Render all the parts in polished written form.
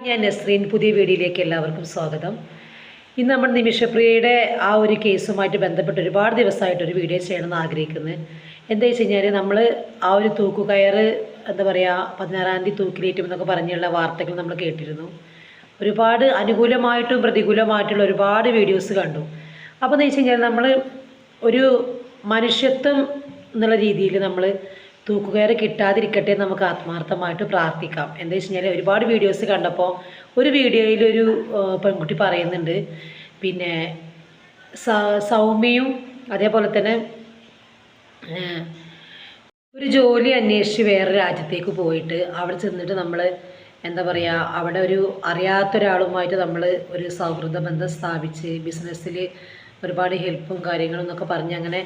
ഞാൻ നസ്രീൻ. പുതിയ വീഡിയോയിലേക്ക് എല്ലാവർക്കും സ്വാഗതം. ഇന്ന് നമ്മൾ നിമിഷപ്രിയയുടെ ആ ഒരു കേസുമായിട്ട് ബന്ധപ്പെട്ട് ഒരുപാട് ദിവസമായിട്ട് ഒരു വീഡിയോ ചെയ്യണമെന്ന് ആഗ്രഹിക്കുന്നത്. എന്താ വെച്ച് കഴിഞ്ഞാൽ നമ്മൾ ആ ഒരു തൂക്കുകയറ് എന്താ പറയുക 16-ാം തീയതി തൂക്കിലേറ്റും എന്നൊക്കെ പറഞ്ഞുള്ള വാർത്തകൾ നമ്മൾ കേട്ടിരുന്നു. ഒരുപാട് അനുകൂലമായിട്ടും പ്രതികൂലമായിട്ടുള്ള ഒരുപാട് വീഡിയോസ് കണ്ടു. അപ്പോൾ എന്ന് വെച്ച് കഴിഞ്ഞാൽ നമ്മൾ ഒരു മനുഷ്യത്വം എന്നുള്ള രീതിയിൽ നമ്മൾ തൂക്കുകയറ് കിട്ടാതിരിക്കട്ടെ നമുക്ക് ആത്മാർത്ഥമായിട്ട് പ്രാർത്ഥിക്കാം. എന്താ വെച്ച് കഴിഞ്ഞാൽ ഒരുപാട് വീഡിയോസ് കണ്ടപ്പോൾ ഒരു വീഡിയോയിൽ ഒരു പെൺകുട്ടി പറയുന്നുണ്ട്, പിന്നെ സൗമ്യയും അതേപോലെ തന്നെ ഒരു ജോലി അന്വേഷിച്ച് വേറെ രാജ്യത്തേക്ക് പോയിട്ട് അവിടെ ചെന്നിട്ട് നമ്മൾ എന്താ പറയുക, അവിടെ ഒരു അറിയാത്തൊരാളുമായിട്ട് നമ്മൾ ഒരു സൗഹൃദ ബന്ധം സ്ഥാപിച്ച് ബിസിനസ്സിൽ ഒരുപാട് ഹെൽപ്പും കാര്യങ്ങളും എന്നൊക്കെ പറഞ്ഞ് അങ്ങനെ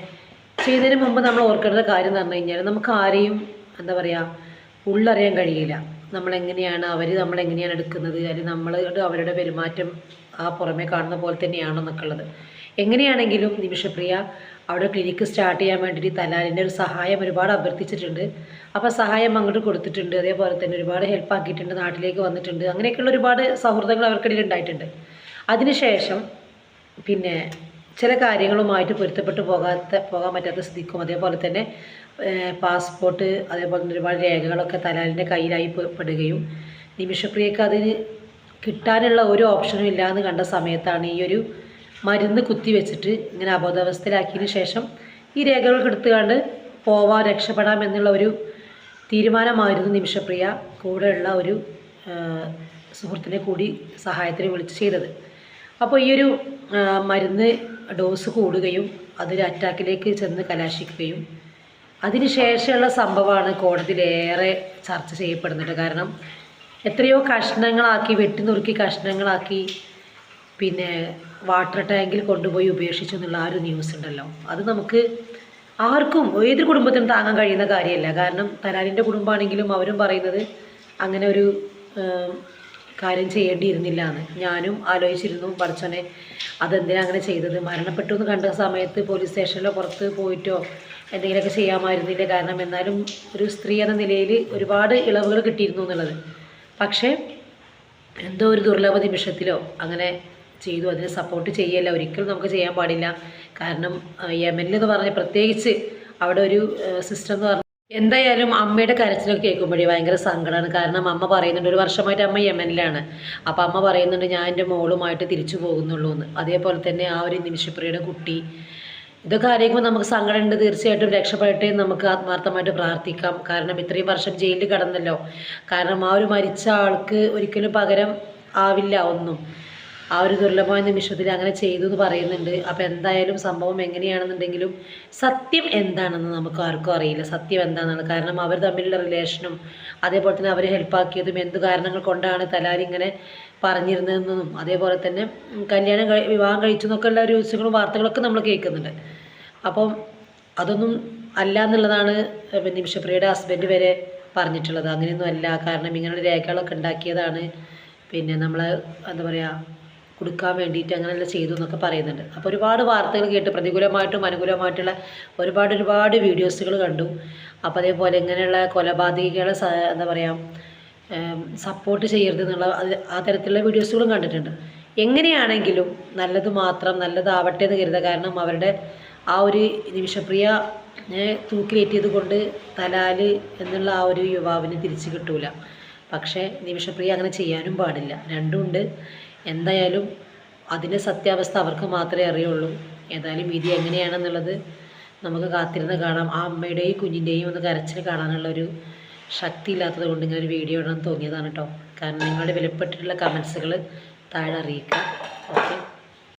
ചെയ്യുന്നതിന് മുമ്പ് നമ്മൾ ഓർക്കേണ്ട കാര്യം എന്ന് പറഞ്ഞു കഴിഞ്ഞാൽ നമുക്ക് ആരെയും എന്താ പറയുക ഉള്ളറിയാൻ കഴിയില്ല. നമ്മളെങ്ങനെയാണ് നമ്മളെങ്ങനെയാണ് എടുക്കുന്നത്, അല്ലെങ്കിൽ നമ്മൾ അവരുടെ പെരുമാറ്റം ആ പുറമേ കാണുന്ന പോലെ തന്നെയാണോ എന്നൊക്കെ ഉള്ളത്. എങ്ങനെയാണെങ്കിലും നിമിഷപ്രിയ അവിടെ ക്ലിനിക്ക് സ്റ്റാർട്ട് ചെയ്യാൻ വേണ്ടിയിട്ട് തലാലിൻ്റെ ഒരു സഹായം ഒരുപാട് അഭ്യർത്ഥിച്ചിട്ടുണ്ട്. അപ്പോൾ സഹായം അങ്ങോട്ട് കൊടുത്തിട്ടുണ്ട്. അതേപോലെ തന്നെ ഒരുപാട് ഹെൽപ്പ് ആക്കിയിട്ടുണ്ട്, നാട്ടിലേക്ക് വന്നിട്ടുണ്ട്. അങ്ങനെയൊക്കെയുള്ള ഒരുപാട് സൗഹൃദങ്ങൾ അവർക്കിടയിൽ ഉണ്ടായിട്ടുണ്ട്. അതിനുശേഷം പിന്നെ ചില കാര്യങ്ങളുമായിട്ട് പൊരുത്തപ്പെട്ട് പോകാൻ പറ്റാത്ത സ്ഥിതിക്കും അതേപോലെ തന്നെ പാസ്പോർട്ട് അതേപോലെ തന്നെ ഒരുപാട് രേഖകളൊക്കെ തലാലിൻ്റെ കയ്യിലായി പെടുകയും നിമിഷപ്രിയക്ക് അതിന് കിട്ടാനുള്ള ഒരു ഓപ്ഷനും ഇല്ലയെന്ന് കണ്ട സമയത്താണ് ഈ ഒരു മരുന്ന് കുത്തി വെച്ചിട്ട് ഇങ്ങനെ അബോധാവസ്ഥയിലാക്കിയതിന് ശേഷം ഈ രേഖകളൊക്കെ എടുത്തുകൊണ്ട് രക്ഷപ്പെടാം എന്നുള്ള ഒരു തീരുമാനമായിരുന്നു നിമിഷപ്രിയ കൂടെയുള്ള ഒരു സുഹൃത്തിനെ കൂടി സഹായത്തിന് വിളിച്ച് ചെയ്തത്. അപ്പോൾ ഈ ഒരു മരുന്ന് ഡോസ് കൂടുകയും അതൊരു അറ്റാക്കിലേക്ക് ചെന്ന് കലാശിക്കുകയും അതിനുശേഷമുള്ള സംഭവമാണ് കോടതിയിലേറെ ചർച്ച ചെയ്യപ്പെടുന്നത്. കാരണം എത്രയോ കഷ്ണങ്ങളാക്കി വെട്ടി നുറുക്കി കഷ്ണങ്ങളാക്കി പിന്നെ വാട്ടർ ടാങ്കിൽ കൊണ്ടുപോയി ഉപേക്ഷിച്ചു എന്നുള്ള ആ ഒരു ന്യൂസ് ഉണ്ടല്ലോ, അത് നമുക്ക് ആർക്കും ഏതൊരു കുടുംബത്തിനും താങ്ങാൻ കഴിയുന്ന കാര്യമല്ല. കാരണം തലാലിൻ്റെ കുടുംബമാണെങ്കിലും അവരും പറയുന്നത് അങ്ങനെ ഒരു കാര്യം ചെയ്യേണ്ടിയിരുന്നില്ല എന്ന്. ഞാനും ആലോചിച്ചിരുന്നു, പഠിച്ചോനെ അതെന്തിനാ അങ്ങനെ ചെയ്തത്, മരണപ്പെട്ടു എന്ന് കണ്ട സമയത്ത് പോലീസ് സ്റ്റേഷനിലോ പുറത്ത് പോയിട്ടോ എന്തെങ്കിലുമൊക്കെ ചെയ്യാമായിരുന്നില്ല. കാരണം എന്നാലും ഒരു സ്ത്രീ എന്ന നിലയിൽ ഒരുപാട് ഇളവുകൾ കിട്ടിയിരുന്നു എന്നുള്ളത്. പക്ഷേ എന്തോ ഒരു ദുർലഭ നിമിഷത്തിലോ അങ്ങനെ ചെയ്തു. അതിനെ സപ്പോർട്ട് ചെയ്യല്ല, ഒരിക്കലും നമുക്ക് ചെയ്യാൻ പാടില്ല. കാരണം യമനിൽ എന്ന് പറഞ്ഞാൽ പ്രത്യേകിച്ച് അവിടെ ഒരു സിസ്റ്റം എന്ന് പറഞ്ഞാൽ എന്തായാലും അമ്മയുടെ കരച്ചിലൊക്കെ കേൾക്കുമ്പോഴേ ഭയങ്കര സങ്കടമാണ്. കാരണം അമ്മ പറയുന്നുണ്ട്, 1 വർഷമായിട്ട് അമ്മ യമനിലാണ്. അപ്പോൾ അമ്മ പറയുന്നുണ്ട് ഞാൻ എൻ്റെ മോളുമായിട്ട് തിരിച്ചു പോകുന്നുള്ളൂ എന്ന്. അതേപോലെ തന്നെ ആ ഒരു നിമിഷപ്രിയയുടെ കുട്ടി, ഇതൊക്കെ അറിയിക്കുമ്പോൾ നമുക്ക് സങ്കടമുണ്ട്. തീർച്ചയായിട്ടും രക്ഷപ്പെടട്ടെ നമുക്ക് ആത്മാർത്ഥമായിട്ട് പ്രാർത്ഥിക്കാം. കാരണം ഇത്രയും വർഷം ജയിലിൽ കിടന്നല്ലോ. കാരണം ആ ഒരു മരിച്ച ആൾക്ക് ഒരിക്കലും പകരം ആവില്ല ഒന്നും. ആ ഒരു ദുർലഭമായ നിമിഷത്തിൽ അങ്ങനെ ചെയ്തു എന്ന് പറയുന്നുണ്ട്. അപ്പോൾ എന്തായാലും സംഭവം എങ്ങനെയാണെന്നുണ്ടെങ്കിലും സത്യം എന്താണെന്ന് നമുക്ക് ആർക്കും അറിയില്ല. സത്യം എന്താണെന്നാണ്. കാരണം അവർ തമ്മിലുള്ള റിലേഷനും അതേപോലെ തന്നെ അവരെ ഹെൽപ്പാക്കിയതും എന്ത് കാരണങ്ങൾ കൊണ്ടാണ് തലാൽ ഇങ്ങനെ പറഞ്ഞിരുന്നതെന്നും അതേപോലെ തന്നെ വിവാഹം കഴിച്ചു എന്നൊക്കെയുള്ള ന്യൂസുകളും വാർത്തകളൊക്കെ നമ്മൾ കേൾക്കുന്നുണ്ട്. അപ്പം അതൊന്നും അല്ല എന്നുള്ളതാണ് നിമിഷപ്രിയയുടെ ഹസ്ബൻഡ് വരെ പറഞ്ഞിട്ടുള്ളത്. അങ്ങനെയൊന്നും അല്ല, കാരണം ഇങ്ങനെയുള്ള രേഖകളൊക്കെ ഉണ്ടാക്കിയതാണ്, പിന്നെ നമ്മൾ എന്താ പറയുക കൊടുക്കാൻ വേണ്ടിയിട്ട് അങ്ങനെയുള്ള ചെയ്തു എന്നൊക്കെ പറയുന്നുണ്ട്. അപ്പോൾ ഒരുപാട് വാർത്തകൾ കേട്ട് പ്രതികൂലമായിട്ടും അനുകൂലമായിട്ടുള്ള ഒരുപാട് വീഡിയോസുകൾ കണ്ടു. അപ്പോൾ അതേപോലെ ഇങ്ങനെയുള്ള കൊലപാതകികളെ എന്താ പറയുക സപ്പോർട്ട് ചെയ്യരുത് എന്നുള്ള ആ തരത്തിലുള്ള വീഡിയോസുകളും കണ്ടിട്ടുണ്ട്. എങ്ങനെയാണെങ്കിലും നല്ലത് മാത്രം നല്ലതാവട്ടെ എന്ന് കരുതുക. കാരണം അവരുടെ ആ ഒരു നിമിഷപ്രിയ തൂക്കിലേറ്റിയത് കൊണ്ട് തലാൽ എന്നുള്ള ആ ഒരു യുവാവിന് തിരിച്ചു കിട്ടൂല. പക്ഷേ നിമിഷപ്രിയ അങ്ങനെ ചെയ്യാനും പാടില്ല. രണ്ടുമുണ്ട്. എന്തായാലും അതിൻ്റെ സത്യാവസ്ഥ അവർക്ക് മാത്രമേ അറിയുള്ളൂ. ഏതായാലും വിധി എങ്ങനെയാണെന്നുള്ളത് നമുക്ക് കാത്തിരുന്ന് കാണാം. ആ അമ്മയുടെയും കുഞ്ഞിൻ്റെയും ഒന്ന് കരച്ചിൽ കാണാനുള്ളൊരു ശക്തി ഇല്ലാത്തത് കൊണ്ട് ഇങ്ങനെ ഒരു വീഡിയോ ഇടാൻ തോന്നിയതാണ് കേട്ടോ. കാരണം നിങ്ങളുടെ വിലപ്പെട്ടിട്ടുള്ള കമൻസുകൾ താഴെ അറിയിക്കുക. ഓക്കെ.